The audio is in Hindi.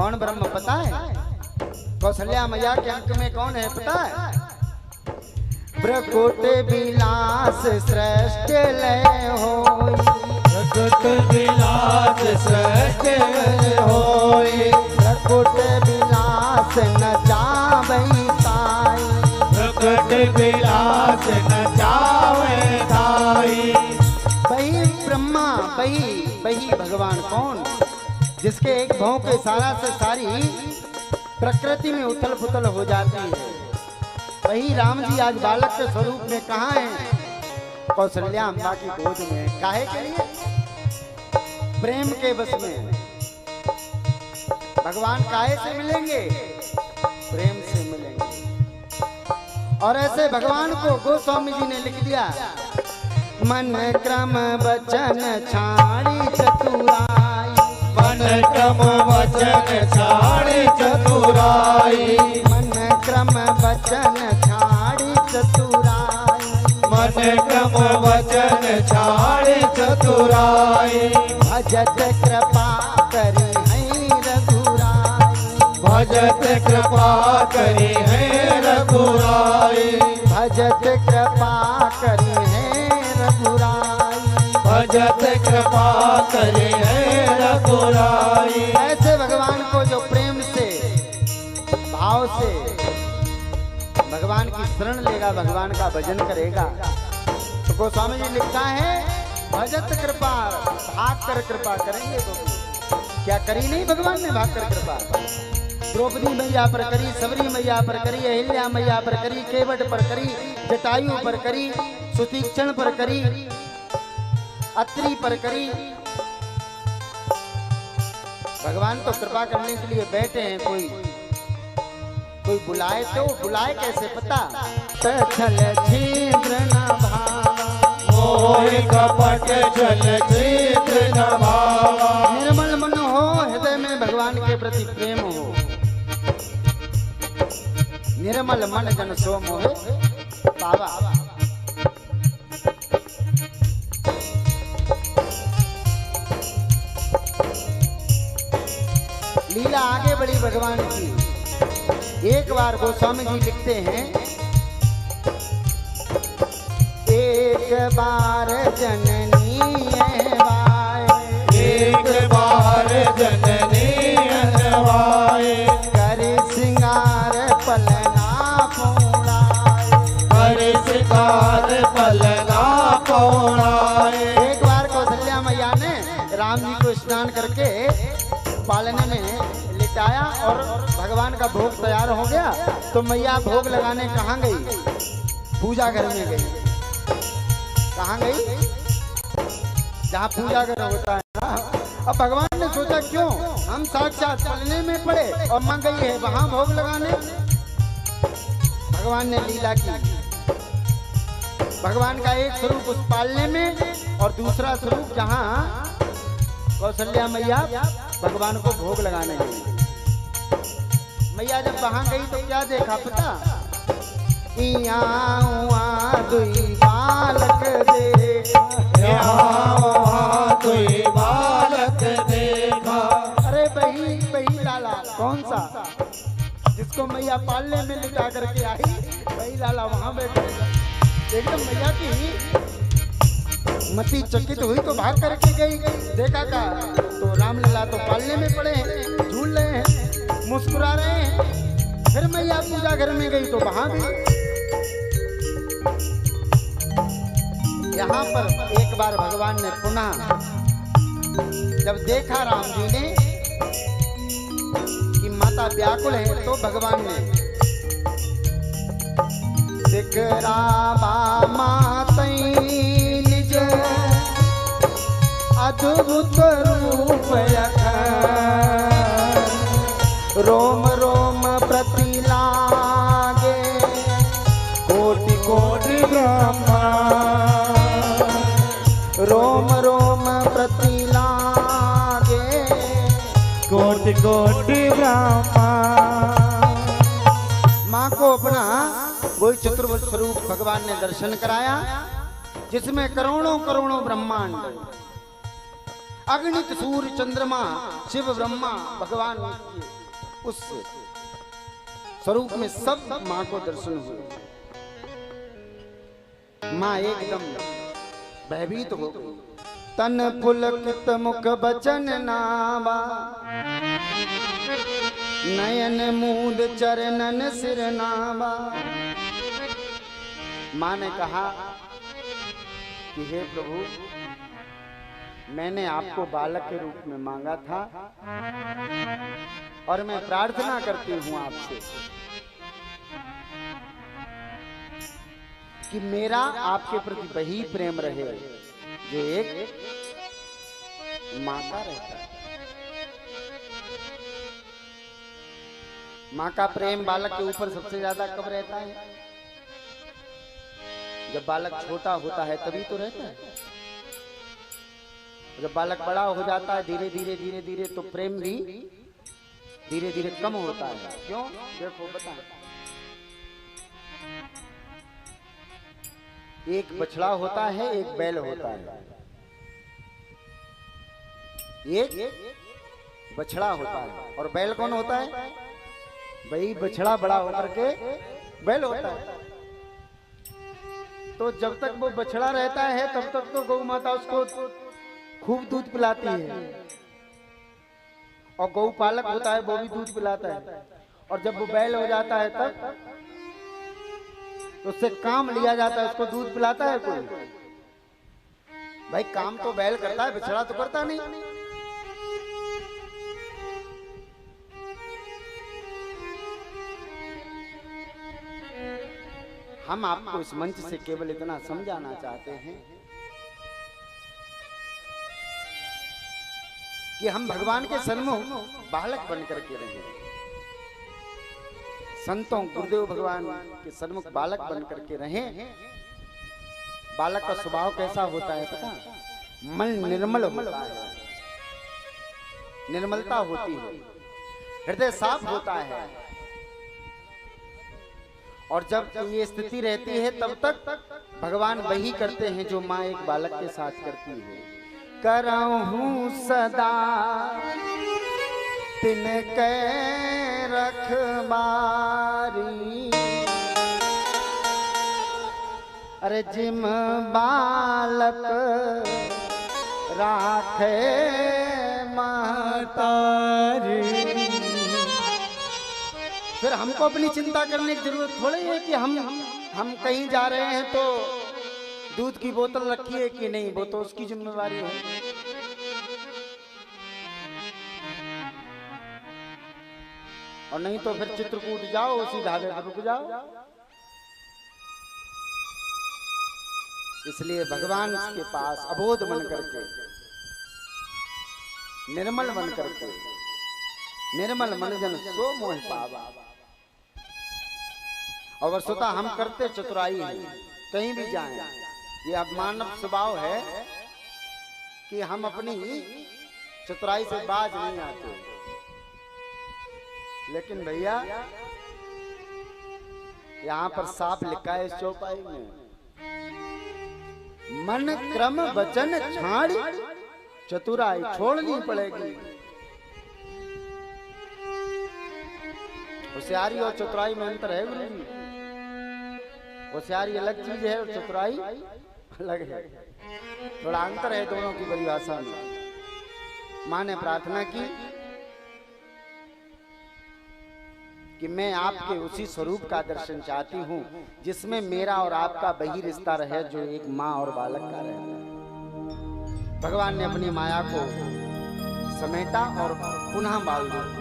कौन ब्रह्म पता है? कौशल्या मैया के अंक में कौन है पता है? प्रकुट विलास श्रेष्ठ लय होई, प्रकुट विलास श्रेष्ठ होई, प्रकुट विलास न जावई ताई, प्रकुट विलास न जावे ताई। वही ब्रह्मा, वही भगवान कौन, जिसके एक भौं के इशारा से सारी प्रकृति में उथल पुथल हो जाती है। वही राम जी आज बालक के स्वरूप में कहाँ हैं? कौशल्या अम्बा की गोद में। काहे के लिए? प्रेम के बस में। भगवान काहे से मिलेंगे? प्रेम से मिलेंगे। और ऐसे भगवान को गोस्वामी जी ने लिख दिया, मन क्रम वचन छाड़ी चतुराई, मन क्रम वचन छाड़ी चतुराई, मन क्रम वचन छाड़ी चतुराई, मन क्रम वचन छाड़ी चतुराई। भजत कृपा करी है रघुराई, भजत कृपा करी है रघुराई, भजत कृपा करी है रघुराई, भजत कृपा करी है रघुराई। ऐसे भगवान को जो प्रेम से भाव से भगवान की शरण लेगा, भगवान का भजन करेगा, तो गोस्वामी जी लिखता है भजत कृपा, भाग कर कृपा करेंगे। तो क्या करी नहीं भगवान ने भाग कर कृपा? द्रौपदी मैया पर करी, सबरी मैया पर करी, अहिल्या मैया पर करी, केवट पर करी, जटायु पर करी, सुतीक्षण पर करी, अत्रि पर करी। भगवान तो कृपा करने के लिए बैठे हैं। कोई बुलाए तो बुलाए कैसे पता? छल छिद्र न भावा, मोह कपट छल छिद्र न भावा, निर्मल मन हो, हृदय में भगवान के प्रति प्रेम हो। निर्मल मन जन सो मोहे पावा। लीला आगे बढ़ी भगवान की। एक बार गोस्वामी जी लिखते हैं, एक बार जननी वाय, एक बार जननी अनवाए, कर सिंगार पलना पौड़ाए, कर सिंगार पलना पौड़ाए। एक बार कौशल्या मैया ने राम जी को स्नान करके पालने में लिटाया और भगवान का भोग तैयार हो गया, तो मैया भोग लगाने कहाँ गई? पूजा घर में गई। कहाँ गई? जहाँ पूजा घर होता है ना। अब भगवान ने सोचा क्यों हम साक्षात पलने में पड़े और मां गई है वहां भोग लगाने। भगवान ने लीला की। भगवान का एक स्वरूप उस पालने में और दूसरा स्वरूप जहाँ कौशल्या मैया भगवान को भोग लगाने गई। मैया जब वहां गई तो क्या देखा पता? इया दुई बालक देखा, दुई बालक देखा। अरे बही लाला कौन सा? जिसको मैया पालने में लिटा करके आई, बही लाला वहां बैठे। एकदम मैया की मति चकित हुई तो भाग करके गई। देखा का तो रामलला तो पालने में पड़े हैं, झूल रहे हैं, मुस्कुरा रहे हैं। फिर मैया पूजा घर में गई तो वहां भी। यहाँ पर एक बार भगवान ने पुनः जब देखा राम जी ने कि माता व्याकुल है, तो भगवान ने दिखरावा मातई निज अद्भुत रूप रोम रोम प्रति लागे कोटि कोटि ब्रह्मा, रोम रोम प्रति लागे कोटि कोटि ब्रह्मा। माँ को अपना वही चतुर्भुज स्वरूप भगवान ने दर्शन कराया, जिसमें करोड़ों करोड़ों ब्रह्मांड। अगणित सूर्य चंद्रमा शिव ब्रह्मा भगवान के उस स्वरूप में सब माँ को दर्शन हुए। माँ एकदम भयभीत हो गई। तन पुलकित मुख बचन नावा, नयन मूद चरणन सिर नावा। माँ ने कहा कि हे प्रभु, मैंने आपको बालक के रूप में मांगा था और मैं प्रार्थना करती हूं आपसे कि मेरा आपके प्रति वही प्रेम रहे जो एक माँ का रहता है। माँ का प्रेम बालक के ऊपर सबसे ज्यादा कब रहता है? जब बालक छोटा होता है तभी तो रहता है। जब बालक बड़ा हो जाता है धीरे धीरे धीरे धीरे तो प्रेम भी धीरे धीरे कम होता है। क्यों? देखो बता, एक बछड़ा होता है, एक बैल होता है। एक बछड़ा होता है और बैल कौन होता है? भाई बछड़ा बड़ा होकर के बैल होता है। तो जब तक वो बछड़ा रहता है तब तक तो गौ माता उसको खूब दूध पिलाती है और गौ पालक होता है वो भी दूध पिलाता है। और जब वो बैल हो जाता है तब उससे काम लिया जाता है, उसको दूध पिलाता है कोई? भाई काम तो बैल करता है, बछड़ा तो करता नहीं। हम आपको इस मंच से केवल इतना समझाना चाहते हैं कि हम भगवान के सन्मुख बालक बनकर के रहें। संतों गुरुदेव भगवान के सन्मुख बालक बनकर के रहें। बालक का स्वभाव कैसा होता है पता? मन निर्मल होता है, निर्मलता होती है, हृदय साफ होता है। और जब ये स्थिति रहती है तब तक भगवान वही करते हैं जो माँ एक बालक के साथ करती है। करहूं सदा तिनके रखबारी, अरे जिम बालक राखे महतारी। फिर हमको अपनी चिंता करने की जरूरत थोड़ी है कि हम कहीं जा रहे हैं तो दूध की बोतल रखी है कि नहीं, वो तो उसकी जिम्मेवारी है। और नहीं तो फिर चित्रकूट जाओ, उसी ढाबे पर रुक जाओ। इसलिए भगवान के पास अबोध बन करके, निर्मल बन करके, निर्मल मन जन सो मोह पावा। और वस्तुतः हम करते चतुराई हैं, कहीं भी जाएं। ये अब मानव स्वभाव है कि हम अपनी चतुराई से बाज नहीं आते। लेकिन भैया यहाँ पर साफ लिखा है इस चौपाई में, मन क्रम वचन छाड़ चतुराई छोड़नी पड़ेगी। होशियारी और चतुराई में अंतर है गुरु जी। होशियारी अलग चीज है और चतुराई अलग है, थोड़ा अंतर है दोनों की परिभाषा में। माँ ने प्रार्थना की कि मैं आपके उसी स्वरूप का दर्शन चाहती हूँ जिसमें मेरा और आपका वही रिश्ता रहे जो एक माँ और बालक का रहता है। भगवान ने अपनी माया को समेटा और पुनः बाल दिया।